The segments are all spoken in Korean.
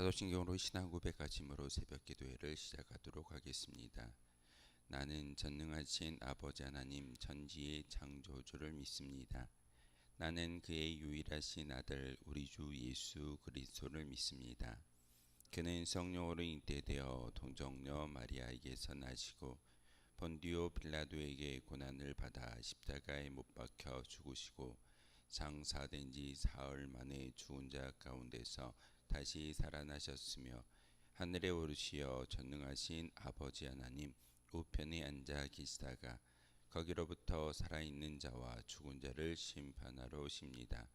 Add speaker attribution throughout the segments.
Speaker 1: 사도신경으로 신앙 고백하심으로 새벽 기도회를 시작하도록 하겠습니다. 나는 전능하신 아버지 하나님 천지의 창조주를 믿습니다. 나는 그의 유일하신 아들 우리 주 예수 그리스도를 믿습니다. 그는 성령으로 잉태되어 동정녀 마리아에게서 나시고 본디오 빌라도에게 고난을 받아 십자가에 못 박혀 죽으시고 장사된 지 사흘 만에 죽은 자 가운데서 다시 살아나셨으며 하늘에 오르시어 전능하신 아버지 하나님 우편에 앉아 계시다가 거기로부터 살아있는 자와 죽은 자를 심판하러 오십니다.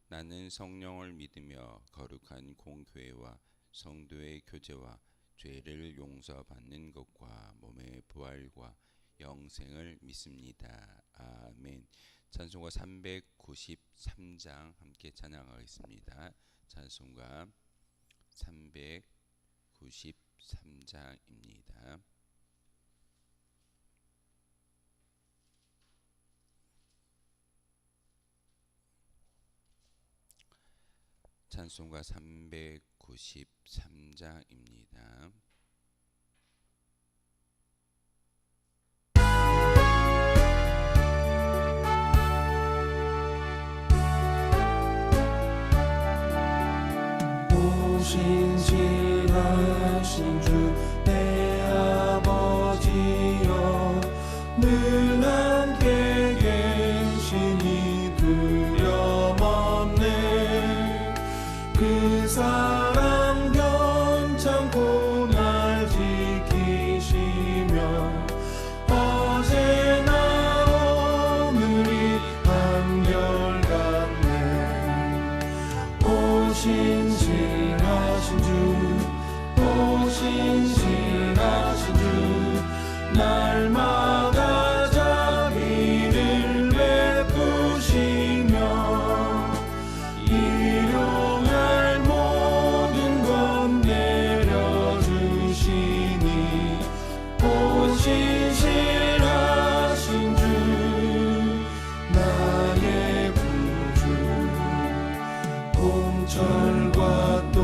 Speaker 1: 나는 성령을 믿으며 거룩한 공교회와 성도의 교제와 죄를 용서받는 것과 몸의 부활과 영생을 믿습니다. 아멘. 찬송가 393장 함께 찬양하겠습니다. 찬송가 393장입니다. 찬송가 393장입니다.
Speaker 2: 신실하신 주 내 아버지여 늘 함께 계시니 두려움없네. 그 사랑 변찮고 날 지키시며 어제나 오늘이 한결같네. 오 신실하신 주, 오 신실하신 주, 날마다 자비를 베푸시며 일용할 모든 것 내려주시니 오 신실하신 주, 나의 구주. 봄철과 또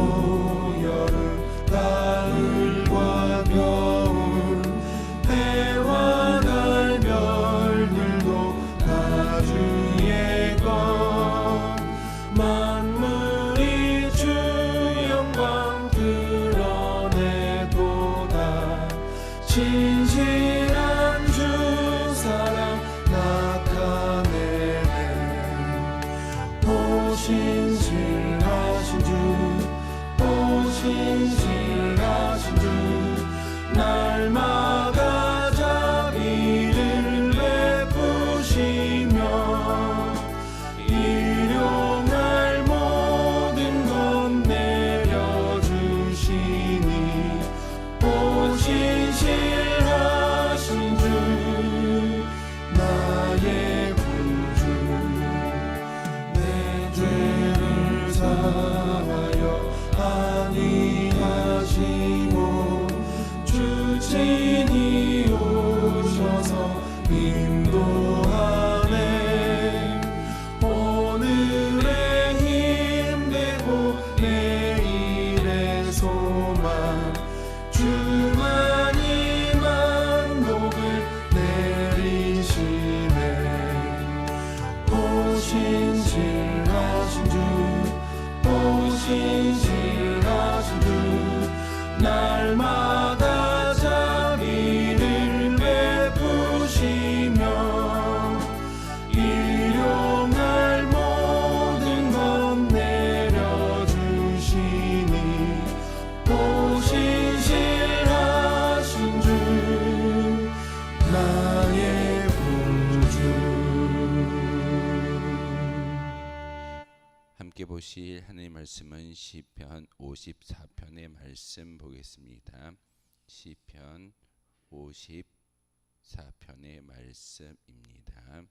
Speaker 2: 여름, 가을과 겨울, 해와 달 별들도 다 주의 것. 만물이 주 영광 드러내도다. 신실한 주 사랑 나타내네. 오 신실하신 주, 오 신실하신 주, 날마다 자비를 베푸시며 일용할 모든 것 내려주시니 오 신실하신 주, 나의 구주. 내 죄를 사하여 아니하시고 주 친히 오셔서 인도하네. 오늘의 힘되고 내일의 소망, 주만이 만복을 내리시네. 오 신실하신 주, 오 신실하신 주, 날마다 자비를 베푸시며 일용할 모든 것 내려주시니 오 신실하신 주, 나의 구주.
Speaker 1: 함께 보실 하나님의 말씀은 시편 54편의 말씀 보겠습니다. 시편 54편의 말씀입니다.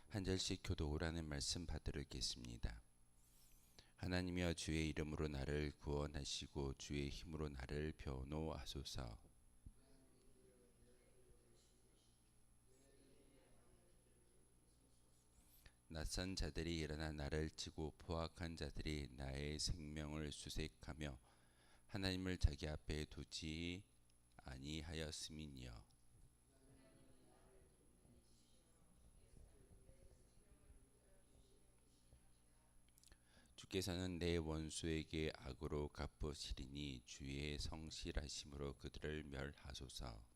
Speaker 1: 한 절씩 교독하는 말씀 받들겠습니다. 하나님이여 주의 이름으로 나를 구원하시고 주의 힘으로 나를 변호하소서. 낯선 자들이 일어나 나를 치고 포악한 자들이 나의 생명을 수색하며 하나님을 자기 앞에 두지 아니하였음이니요. 주께서는 내 원수에게 악으로 갚으시리니 주의 성실하심으로 그들을 멸하소서.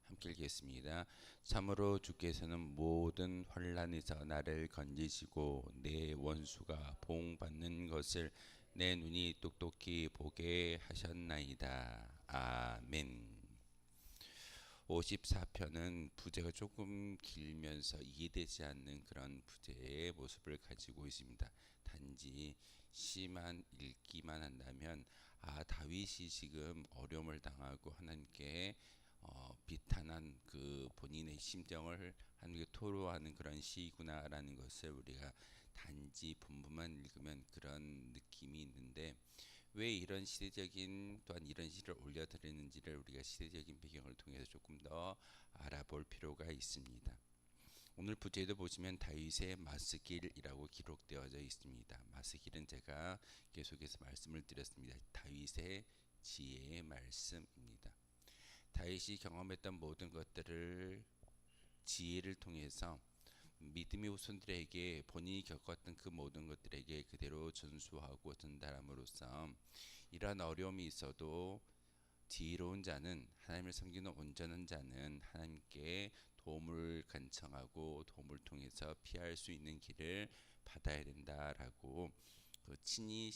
Speaker 1: 함께 읽겠습니다. 참으로 주께서는 모든 환난에서 나를 건지시고 내 원수가 보응받는 것을 내 눈이 똑똑히 보게 하셨나이다. 아멘. 54편은 부제가 조금 길면서 이해되지 않는 그런 부제의 모습을 가지고 있습니다. 단지 시만 읽기만 한다면 다윗이 지금 어려움을 당하고 하나님께 비탄한 그 본인의 심정을 하나님께 토로하는 그런 시구나라는 것을 우리가 단지 본문만 읽으면 그런 느낌이 있는데, 왜 이런 시대적인 또한 이런 시를 올려드리는지를 우리가 시대적인 배경을 통해서 조금 더 알아볼 필요가 있습니다. 오늘 부제도 보시면 다윗의 마스길이라고 기록되어져 있습니다. 마스길은 제가 계속해서 말씀을 드렸습니다. 다윗의 지혜의 말씀입니다. 다윗이 경험했던 모든 것들을 지혜를 통해서 믿음의 후손들에게 본인이 겪었던 그 모든 것들에게 그대로 전수하고 전달함으로써 이러한 어려움이 있어도 지혜로운 자는, 하나님을 섬기는 온전한 자는 하나님께 도움을 간청하고 도움을 통해서 피할 수 있는 길을 받아야 된다라고 친히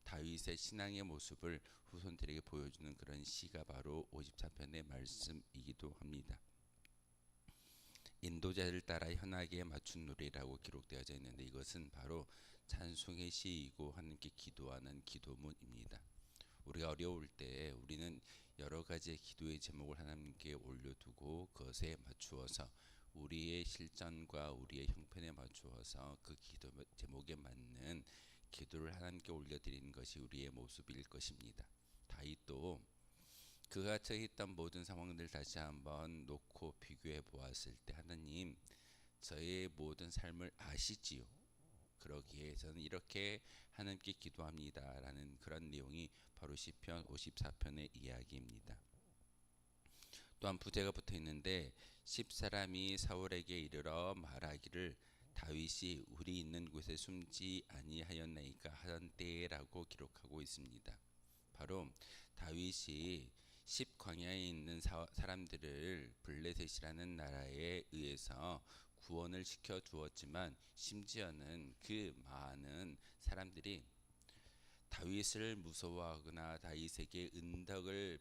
Speaker 1: 다윗의 신앙의 모습을 후손들에게 보여주는 그런 시가 바로 54편의 말씀이기도 합니다. 인도자를 따라 현악에 맞춘 노래라고 기록되어져 있는데, 이것은 바로 찬송의 시이고 하나님께 기도하는 기도문입니다. 우리가 어려울 때 우리는 여러 가지의 기도의 제목을 하나님께 올려두고 그것에 맞추어서 우리의 실전과 우리의 형편에 맞추어서 그 기도 제목에 맞는 기도를 하나님께 올려드리는 것이 우리의 모습일 것입니다. 다윗도 그가 처했던 모든 상황들 다시 한번 놓고 비교해 보았을 때, 하나님 저의 모든 삶을 아시지요. 그러기에 저는 이렇게 하나님께 기도합니다 라는 그런 내용이 바로 시편 54편의 이야기입니다. 또한 부제가 붙어 있는데, 10사람이 사울에게 이르러 말하기를 다윗이 우리 있는 곳에 숨지 아니하였나이까 하던 때라고 기록하고 있습니다. 바로 다윗이 10광야에 있는 사람들을 블레셋이라는 나라에 의해서 구원을 시켜 주었지만, 심지어는 그 많은 사람들이 다윗을 무서워하거나 다윗에게 은덕을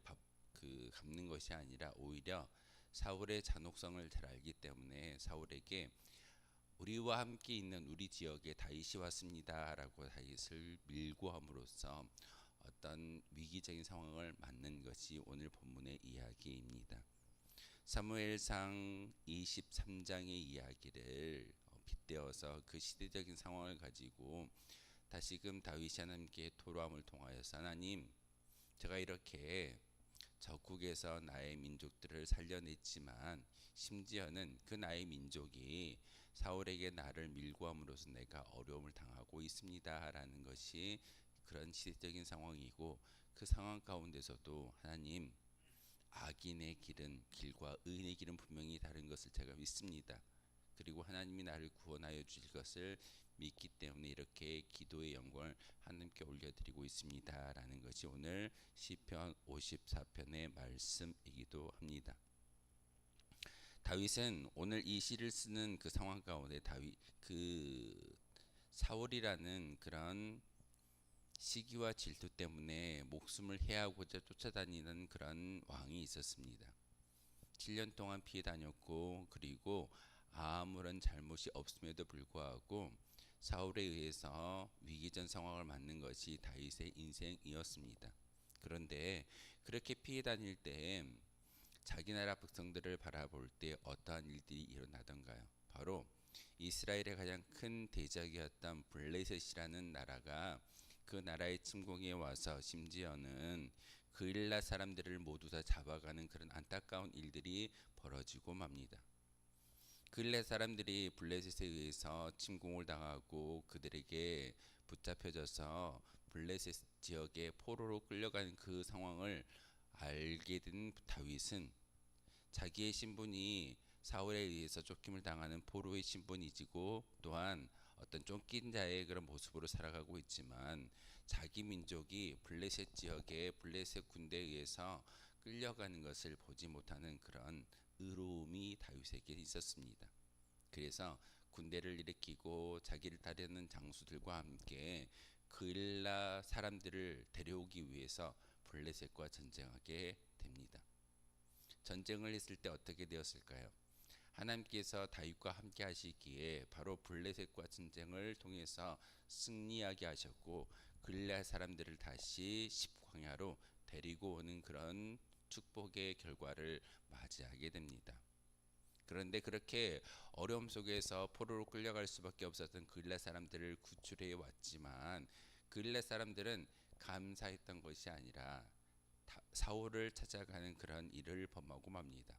Speaker 1: 갚는 것이 아니라 오히려 사울의 잔혹성을 잘 알기 때문에 사울에게 우리와 함께 있는 우리 지역에 다윗이 왔습니다 라고 다윗을 밀고 함으로써 어떤 위기적인 상황을 맞는 것이 오늘 본문의 이야기입니다. 사무엘상 23장의 이야기를 빗대어서 그 시대적인 상황을 가지고 다시금 다윗이 하나님께 토로함을 통하여서, 하나님 제가 이렇게 적국에서 나의 민족들을 살려냈지만 심지어는 그 나의 민족이 사울에게 나를 밀고 함으로써 내가 어려움을 당하고 있습니다 라는 것이 그런 시대적인 상황이고, 그 상황 가운데서도 하나님 악인의 길과 의인의 길은 분명히 다른 것을 제가 믿습니다. 그리고 하나님이 나를 구원하여 주실 것을 믿기 때문에 이렇게 기도의 영광을 하나님께 올려드리고 있습니다 라는 것이 오늘 시편 54편의 말씀이기도 합니다. 다윗은 오늘 이 시를 쓰는 그 상황 가운데 사울이라는 그런 시기와 질투 때문에 목숨을 해하고자 쫓아다니는 그런 왕이 있었습니다. 7년 동안 피해 다녔고, 그리고 아무런 잘못이 없음에도 불구하고 사울에 의해서 위기전 상황을 맞는 것이 다윗의 인생이었습니다. 그런데 그렇게 피해 다닐 때 자기 나라 백성들을 바라볼 때 어떠한 일들이 일어나던가요? 바로 이스라엘의 가장 큰 대적이었던 블레셋이라는 나라가 그 나라의 침공에 와서 심지어는 그일라 사람들을 모두 다 잡아가는 그런 안타까운 일들이 벌어지고 맙니다. 그일라 사람들이 블레셋에 의해서 침공을 당하고 그들에게 붙잡혀져서 블레셋 지역에 포로로 끌려가는 그 상황을 알게 된 다윗은 자기의 신분이 사울에 의해서 쫓김을 당하는 포로의 신분이지고 또한 어떤 쫓긴 자의 그런 모습으로 살아가고 있지만 자기 민족이 블레셋 지역의 블레셋 군대에 의해서 끌려가는 것을 보지 못하는 그런 의로움이 다윗에게 있었습니다. 그래서 군대를 일으키고 자기를 따르는 장수들과 함께 그일라 사람들을 데려오기 위해서 블레셋과 전쟁하게 됩니다. 전쟁을 했을 때 어떻게 되었을까요? 하나님께서 다윗과 함께 하시기에 바로 블레셋과 전쟁을 통해서 승리하게 하셨고 그일라 사람들을 다시 십광야로 데리고 오는 그런 축복의 결과를 맞이하게 됩니다. 그런데 그렇게 어려움 속에서 포로로 끌려갈 수밖에 없었던 그일라 사람들을 구출해 왔지만 그일라 사람들은 감사했던 것이 아니라 사울을 찾아가는 그런 일을 범하고 맙니다.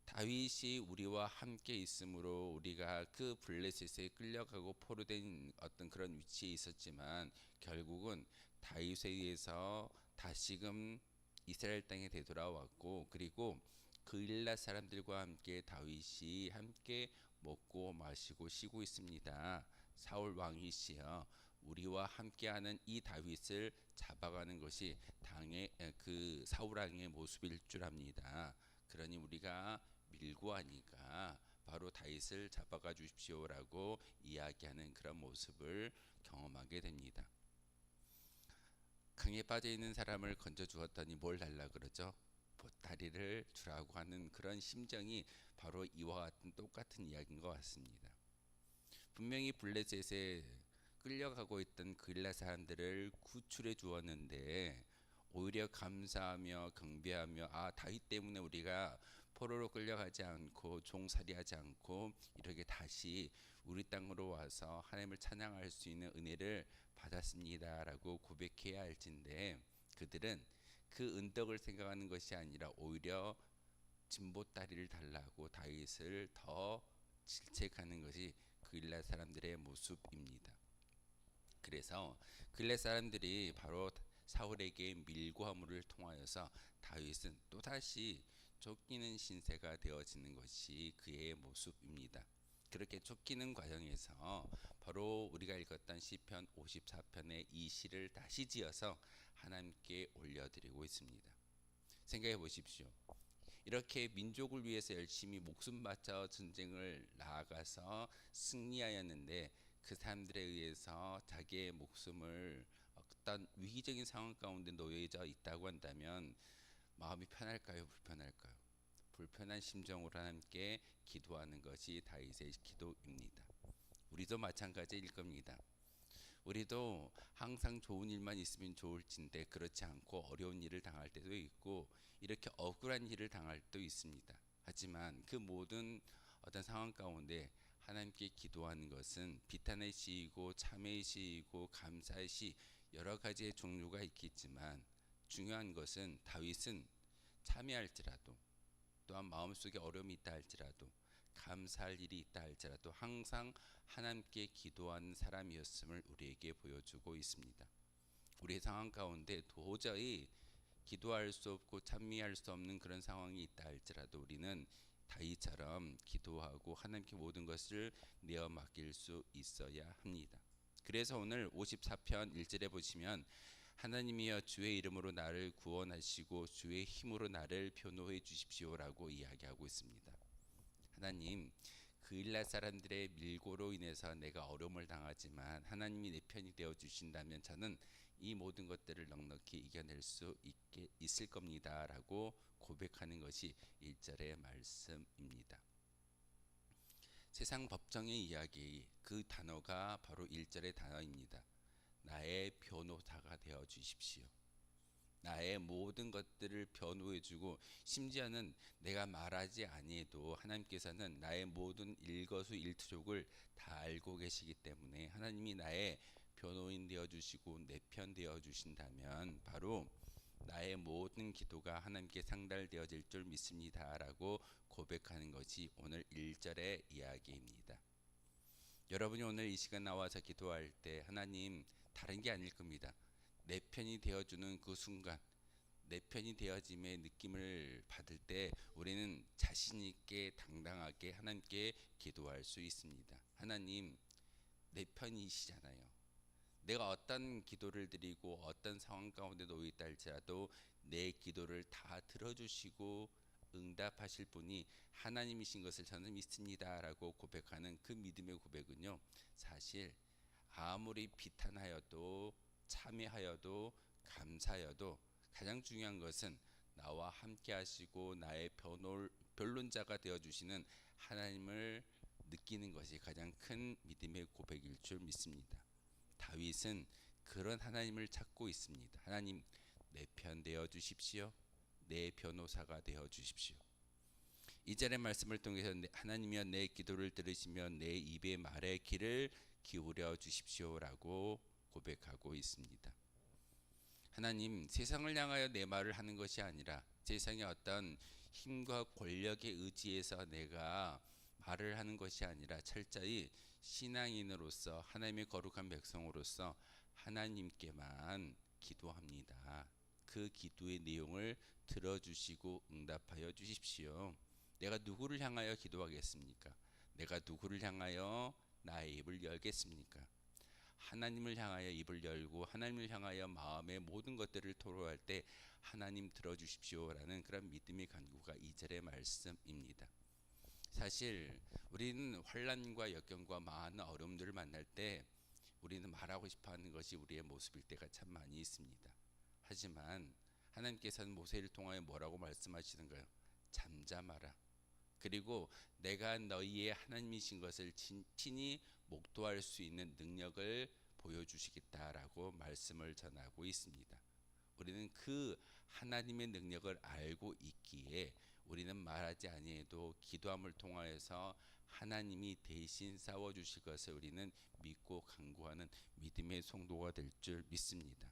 Speaker 1: 다윗이 우리와 함께 있으므로 우리가 그 블레셋에 끌려가고 포로된 어떤 그런 위치에 있었지만 결국은 다윗에 의해서 다시금 이스라엘 땅에 되돌아왔고 그리고 그일라 사람들과 함께 다윗이 함께 먹고 마시고 쉬고 있습니다. 사울 왕이시여 우리와 함께하는 이 다윗을 잡아가는 것이 그 사울 왕의 모습일 줄 압니다. 그러니 우리가 밀고 하니까 바로 다윗을 잡아가 주십시오라고 이야기하는 그런 모습을 경험하게 됩니다. 강에 빠져 있는 사람을 건져 주었더니 뭘 달라 그러죠? 보따리를 주라고 하는 그런 심정이 바로 이와 같은 똑같은 이야기인 것 같습니다. 분명히 블레셋에 끌려가고 있던 그일라 사람들을 구출해 주었는데 오히려 감사하며 경배하며 다윗 때문에 우리가 포로로 끌려가지 않고 종살이하지 않고 이렇게 다시 우리 땅으로 와서 하나님을 찬양할 수 있는 은혜를 받았습니다라고 고백해야 할진데 그들은 그 은덕을 생각하는 것이 아니라 오히려 진보다리를 달라고 다윗을 더 질책하는 것이 그일라 사람들의 모습입니다. 그래서 그일라 사람들이 바로 사울에게 밀고함을 통하여서 다윗은 또다시 쫓기는 신세가 되어지는 것이 그의 모습입니다. 그렇게 쫓기는 과정에서 바로 우리가 읽었던 시편 54편의 이 시를 다시 지어서 하나님께 올려드리고 있습니다. 생각해 보십시오. 이렇게 민족을 위해서 열심히 목숨 바쳐 전쟁을 나아가서 승리하였는데 그 사람들에 의해서 자기의 목숨을 어떤 위기적인 상황 가운데 놓여져 있다고 한다면 마음이 편할까요? 불편할까요? 불편한 심정으로 하나님께 기도하는 것이 다윗의 기도입니다. 우리도 마찬가지일 겁니다. 우리도 항상 좋은 일만 있으면 좋을진데 그렇지 않고 어려운 일을 당할 때도 있고 이렇게 억울한 일을 당할 때도 있습니다. 하지만 그 모든 어떤 상황 가운데 하나님께 기도하는 것은 비탄의 시이고 참회의 시이고 감사의 시 여러 가지의 종류가 있겠지만 중요한 것은 다윗은 참회할지라도 또한 마음속에 어려움이 있다 할지라도 감사할 일이 있다 할지라도 항상 하나님께 기도하는 사람이었음을 우리에게 보여주고 있습니다. 우리의 상황 가운데 도저히 기도할 수 없고 찬미할 수 없는 그런 상황이 있다 할지라도 우리는 다윗처럼 기도하고 하나님께 모든 것을 내어 맡길 수 있어야 합니다. 그래서 오늘 54편 1절에 보시면 하나님이여 주의 이름으로 나를 구원하시고 주의 힘으로 나를 변호해 주십시오라고 이야기하고 있습니다. 하나님, 그일라 사람들의 밀고로 인해서 내가 어려움을 당하지만 하나님이 내 편이 되어 주신다면 저는 이 모든 것들을 넉넉히 이겨낼 수 있을 겁니다라고 고백하는 것이 1절의 말씀입니다. 세상 법정의 이야기 그 단어가 바로 1절의 단어입니다. 나의 변호사가 되어 주십시오. 나의 모든 것들을 변호해주고 심지어는 내가 말하지 아니해도 하나님께서는 나의 모든 일거수일투족을 다 알고 계시기 때문에 하나님이 나의 변호인 되어 주시고 내 편 되어 주신다면 바로 나의 모든 기도가 하나님께 상달되어질 줄 믿습니다라고 고백하는 것이 오늘 1절의 이야기입니다. 여러분이 오늘 이 시간 나와서 기도할 때 하나님 다른 게 아닐 겁니다. 내 편이 되어주는 그 순간, 내 편이 되어짐의 느낌을 받을 때 우리는 자신 있게 당당하게 하나님께 기도할 수 있습니다. 하나님 내 편이시잖아요. 내가 어떤 기도를 드리고 어떤 상황 가운데 놓여 있다 할지라도 내 기도를 다 들어주시고 응답하실 분이 하나님이신 것을 저는 믿습니다라고 고백하는 그 믿음의 고백은요, 사실 아무리 비탄하여도 참회하여도 감사하여도 가장 중요한 것은 나와 함께 하시고 나의 변론자가 되어주시는 하나님을 느끼는 것이 가장 큰 믿음의 고백일 줄 믿습니다. 다윗은 그런 하나님을 찾고 있습니다. 하나님 내 편 되어 주십시오. 내 변호사가 되어 주십시오. 이 절의 말씀을 통해서 하나님이여 내 기도를 들으시며 내 입의 말에 귀를 기울여 주십시오라고 고백하고 있습니다. 하나님 세상을 향하여 내 말을 하는 것이 아니라 세상의 어떤 힘과 권력에 의지해서 내가 말을 하는 것이 아니라 철저히 신앙인으로서 하나님의 거룩한 백성으로서 하나님께만 기도합니다. 그 기도의 내용을 들어주시고 응답하여 주십시오. 내가 누구를 향하여 기도하겠습니까? 내가 누구를 향하여 나의 입을 열겠습니까? 하나님을 향하여 입을 열고 하나님을 향하여 마음의 모든 것들을 토로할 때 하나님 들어주십시오라는 그런 믿음의 간구가 2절의 말씀입니다. 사실 우리는 환난과 역경과 많은 어려움들을 만날 때 우리는 말하고 싶어하는 것이 우리의 모습일 때가 참 많이 있습니다. 하지만 하나님께서는 모세를 통하여 뭐라고 말씀하시는가요? 잠잠하라. 그리고 내가 너희의 하나님이신 것을 친히 목도할 수 있는 능력을 보여주시겠다라고 말씀을 전하고 있습니다. 우리는 그 하나님의 능력을 알고 있기에 우리는 말하지 아니해도 기도함을 통하여서 하나님이 대신 싸워주실 것을 우리는 믿고 간구하는 믿음의 성도가 될 줄 믿습니다.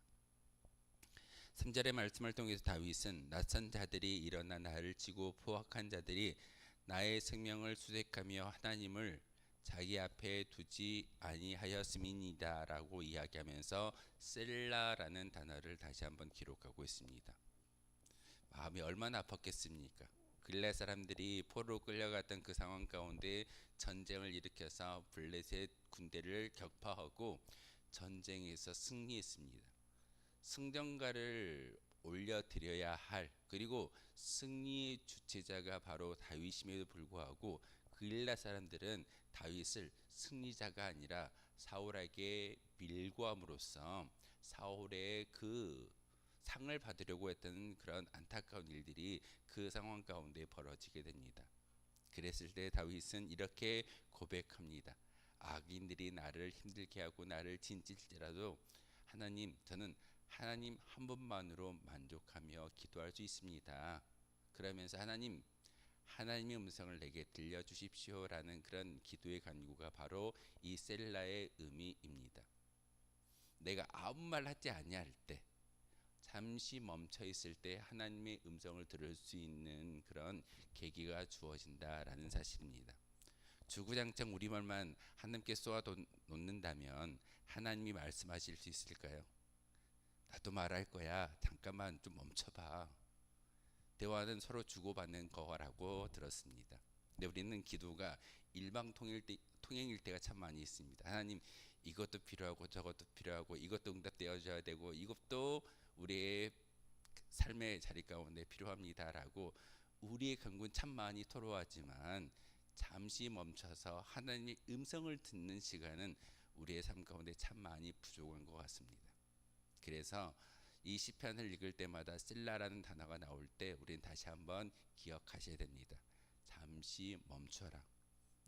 Speaker 1: 3절의 말씀을 통해서 다윗은 낯선 자들이 일어나 나를 치고 포악한 자들이 나의 생명을 수색하며 하나님을 자기 앞에 두지 아니하였음이니이다 라고 이야기하면서 셀라라는 단어를 다시 한번 기록하고 있습니다. 마음이 얼마나 아팠겠습니까? 글레 사람들이 포로로 끌려갔던 그 상황 가운데 전쟁을 일으켜서 블레셋 군대를 격파하고 전쟁에서 승리했습니다. 승전가를 올려드려야 할, 그리고 승리의 주체자가 바로 다윗임에도 불구하고 그일라 사람들은 다윗을 승리자가 아니라 사울에게 밀고 함으로써 사울의 그 상을 받으려고 했던 그런 안타까운 일들이 그 상황 가운데 벌어지게 됩니다. 그랬을 때 다윗은 이렇게 고백합니다. 악인들이 나를 힘들게 하고 나를 진찔지라도 하나님, 저는 하나님 한 분만으로 만족하며 기도할 수 있습니다. 그러면서 하나님의 음성을 내게 들려주십시오라는 그런 기도의 간구가 바로 이 셀라의 의미입니다. 내가 아무 말 하지 아니할 때, 잠시 멈춰 있을 때 하나님의 음성을 들을 수 있는 그런 계기가 주어진다라는 사실입니다. 주구장창 우리말만 하나님께 쏘아 놓는다면 하나님이 말씀하실 수 있을까요? 나도 말할 거야. 잠깐만 좀 멈춰봐. 대화는 서로 주고받는 거라고 들었습니다. 근데 우리는 기도가 일방통행일 때가 참 많이 있습니다. 하나님 이것도 필요하고 저것도 필요하고 이것도 응답되어져야 되고 이것도 우리의 삶의 자리 가운데 필요합니다라고 우리의 간구는 참 많이 토로하지만 잠시 멈춰서 하나님의 음성을 듣는 시간은 우리의 삶 가운데 참 많이 부족한 것 같습니다. 그래서 이 시편을 읽을 때마다 셀라라는 단어가 나올 때 우리는 다시 한번 기억하셔야 됩니다. 잠시 멈춰라.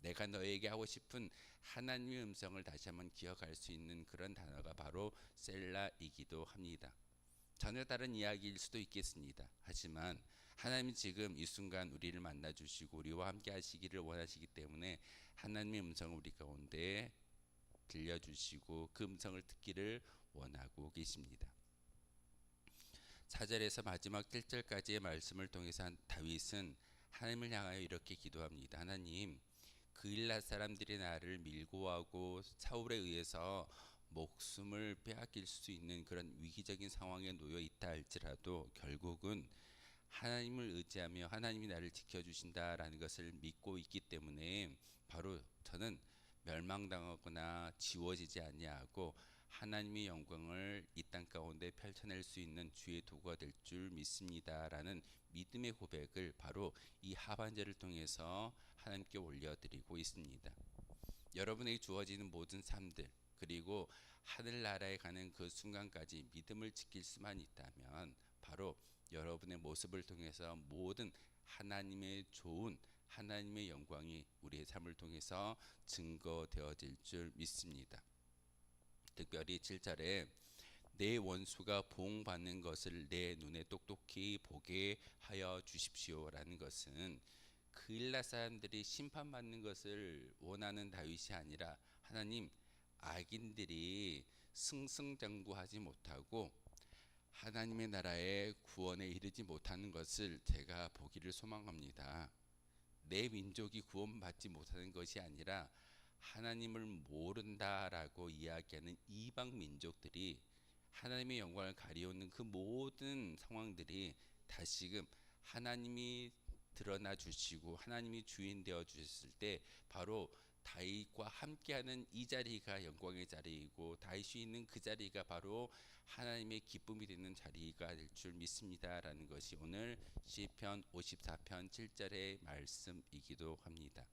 Speaker 1: 내가 너에게 하고 싶은 하나님의 음성을 다시 한번 기억할 수 있는 그런 단어가 바로 셀라이기도 합니다. 전혀 다른 이야기일 수도 있겠습니다. 하지만 하나님이 지금 이 순간 우리를 만나 주시고 우리와 함께 하시기를 원하시기 때문에 하나님의 음성을 우리 가운데 들려주시고 그 음성을 듣기를 원하고 계십니다. 4절에서 마지막 7절까지의 말씀을 통해서 다윗은 하나님을 향하여 이렇게 기도합니다. 하나님, 그일랏 사람들이 나를 밀고 하고 사울에 의해서 목숨을 빼앗길 수 있는 그런 위기적인 상황에 놓여 있다 할지라도 결국은 하나님을 의지하며 하나님이 나를 지켜주신다라는 것을 믿고 있기 때문에 바로 저는 멸망당하거나 지워지지 아니하고 하나님의 영광을 이 땅 가운데 펼쳐낼 수 있는 주의 도구가 될 줄 믿습니다라는 믿음의 고백을 바로 이 하반절을 통해서 하나님께 올려드리고 있습니다. 여러분에게 주어지는 모든 삶들 그리고 하늘나라에 가는 그 순간까지 믿음을 지킬 수만 있다면 바로 여러분의 모습을 통해서 모든 하나님의 좋은 하나님의 영광이 우리의 삶을 통해서 증거되어질 줄 믿습니다. 특별히 7절에 내 원수가 보응받는 것을 내 눈에 똑똑히 보게 하여 주십시오라는 것은 그일라 사람들이 심판받는 것을 원하는 다윗이 아니라 하나님, 악인들이 승승장구하지 못하고 하나님의 나라의 구원에 이르지 못하는 것을 제가 보기를 소망합니다. 내 민족이 구원받지 못하는 것이 아니라 하나님을 모른다라고 이야기하는 이방 민족들이 하나님의 영광을 가리우는 그 모든 상황들이 다시금 하나님이 드러나 주시고 하나님이 주인 되어 주셨을 때 바로 다윗과 함께하는 이 자리가 영광의 자리이고 다윗이 있는 그 자리가 바로 하나님의 기쁨이 되는 자리가 될 줄 믿습니다라는 것이 오늘 시편 54편 7절의 말씀이기도 합니다.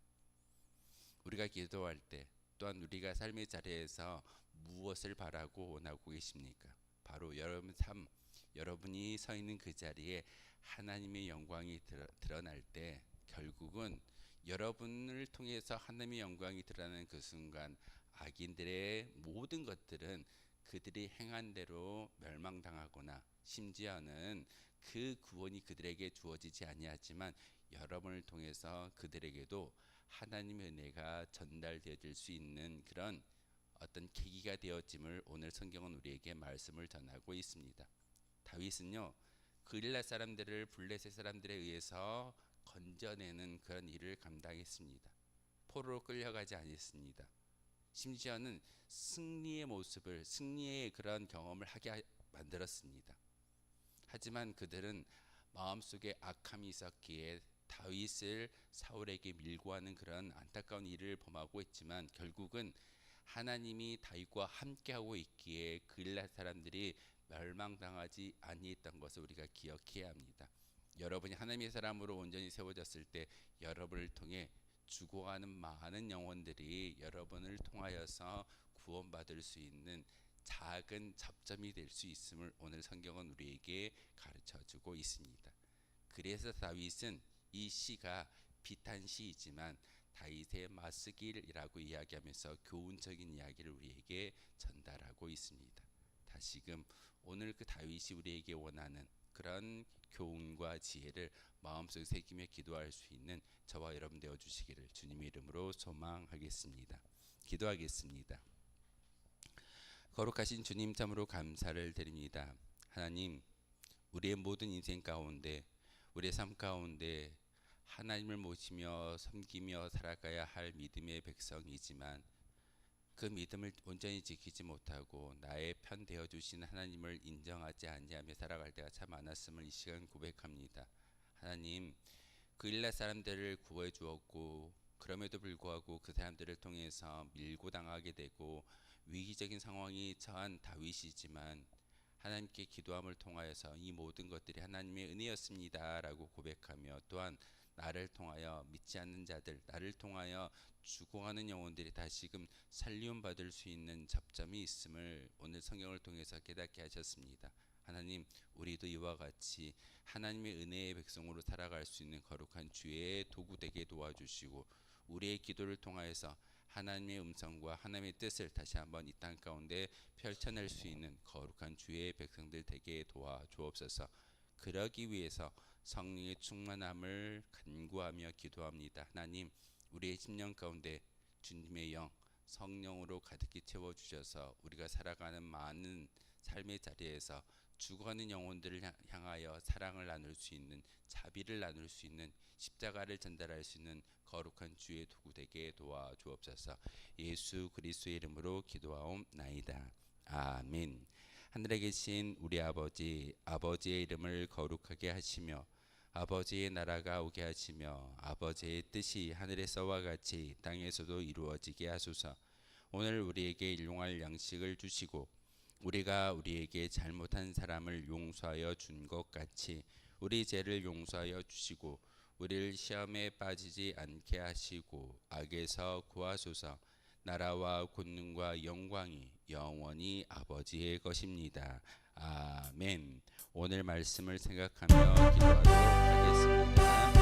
Speaker 1: 우리가 기도할 때 또한 우리가 삶의 자리에서 무엇을 바라고 원하고 계십니까? 바로 여러분 삶, 여러분이 서 있는 그 자리에 하나님의 영광이 드러날 때 결국은 여러분을 통해서 하나님의 영광이 드러나는 그 순간 악인들의 모든 것들은 그들이 행한 대로 멸망당하거나 심지어는 그 구원이 그들에게 주어지지 아니하지만 여러분을 통해서 그들에게도 하나님의 은혜가 전달되어질 수 있는 그런 어떤 계기가 되었음을 오늘 성경은 우리에게 말씀을 전하고 있습니다. 다윗은요 그릴라 사람들을 블레셋 사람들에 의해서 건져내는 그런 일을 감당했습니다. 포로로 끌려가지 않았습니다. 심지어는 승리의 모습을 승리의 그런 경험을 하게 만들었습니다. 하지만 그들은 마음속에 악함이 있었기에 다윗을 사울에게 밀고 하는 그런 안타까운 일을 범하고 있지만 결국은 하나님이 다윗과 함께하고 있기에 그일랏 사람들이 멸망당하지 아니했던 것을 우리가 기억해야 합니다. 여러분이 하나님의 사람으로 온전히 세워졌을 때 여러분을 통해 죽어가는 많은 영혼들이 여러분을 통하여서 구원받을 수 있는 작은 접점이 될 수 있음을 오늘 성경은 우리에게 가르쳐주고 있습니다. 그래서 다윗은 이 시가 비탄 시이지만 다윗의 마스길이라고 이야기하면서 교훈적인 이야기를 우리에게 전달하고 있습니다. 다시금 오늘 그 다윗이 우리에게 원하는 그런 교훈과 지혜를 마음속에 새기며 기도할 수 있는 저와 여러분 되어 주시기를 주님의 이름으로 소망하겠습니다. 기도하겠습니다. 거룩하신 주님 참으로 감사를 드립니다. 하나님, 우리의 모든 인생 가운데 우리의 삶 가운데 하나님을 모시며 섬기며 살아가야 할 믿음의 백성이지만 그 믿음을 온전히 지키지 못하고 나의 편 되어 주신 하나님을 인정하지 아니하며 살아갈 때가 참 많았음을 이 시간 고백합니다. 하나님, 그일랏 사람들을 구해 주었고 그럼에도 불구하고 그 사람들을 통해서 밀고 당하게 되고 위기적인 상황이 처한 다윗이지만 하나님께 기도함을 통하여서 이 모든 것들이 하나님의 은혜였습니다라고 고백하며 또한 나를 통하여 믿지 않는 자들, 나를 통하여 죽어가는 영혼들이 다시금 살리움 받을 수 있는 접점이 있음을 오늘 성경을 통해서 깨닫게 하셨습니다. 하나님, 우리도 이와 같이 하나님의 은혜의 백성으로 살아갈 수 있는 거룩한 주의 도구 되게 도와주시고 우리의 기도를 통하여서 하나님의 음성과 하나님의 뜻을 다시 한번 이 땅 가운데 펼쳐낼 수 있는 거룩한 주의 백성들 되게 도와주옵소서. 그러기 위해서 성령의 충만함을 간구하며 기도합니다. 하나님, 우리의 심령 가운데 주님의 영, 성령으로 가득히 채워 주셔서 우리가 살아가는 많은 삶의 자리에서 죽어가는 영혼들을 향하여 사랑을 나눌 수 있는, 자비를 나눌 수 있는, 십자가를 전달할 수 있는 거룩한 주의 도구 되게 도와주옵소서. 예수 그리스도의 이름으로 기도하옵나이다. 아멘. 하늘에 계신 우리 아버지, 아버지의 이름을 거룩하게 하시며 아버지의 나라가 오게 하시며 아버지의 뜻이 하늘에서와 같이 땅에서도 이루어지게 하소서. 오늘 우리에게 일용할 양식을 주시고 우리가 우리에게 잘못한 사람을 용서하여 준 것 같이 우리 죄를 용서하여 주시고 우리를 시험에 빠지지 않게 하시고 악에서 구하소서. 나라와 권능과 영광이 영원히 아버지의 것입니다. 아멘. 오늘 말씀을 생각하며 기도하도록 하겠습니다.